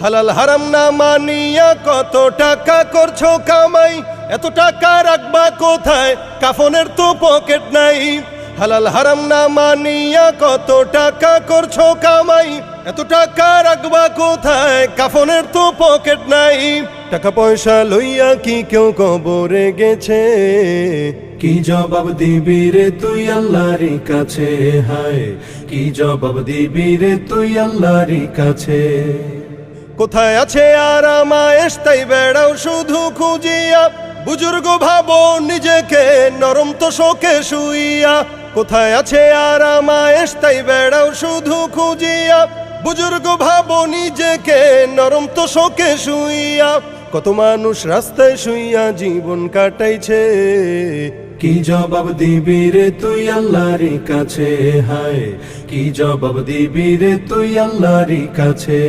হালাল হারাম না মানিয়া কত টাকা করছো কামাই, এত টাকা রাখবা কোথায়, কাফনের তো পকেট নাই। হালাল হারাম না মানিয়া কত টাকা করছো কামাই, এত টাকা রাখবা কোথায়, কাফনের তো পকেট নাই। টাকা পয়সা লইয়া কি কেউ কবরে গেছে, কি জবাব দিবি রে তুই আল্লাহর কাছে, হায় কি জবাব দিবি রে তুই আল্লাহর কাছে। কোথায় আছে আরাম আয়েশ তাই বেড়াও শুধু খুঁজিয়া, বুজুর্গ ভাবো নিজেকে নরম তো শোকে শুইয়া। কোথায় আছে আরাম আয়েশ তাই বেড়াও শুধু খুঁজিয়া, বুজুর্গ ভাবো নিজেকে নরম তো শোকে শুইয়া। কত মানুষ রাস্তায় শুইয়া জীবন কাটাইছে, কি জবাব দিবি রে তুই আল্লাহর কাছে, হায় কি জবাব দিবি রে তুই আল্লাহর কাছে।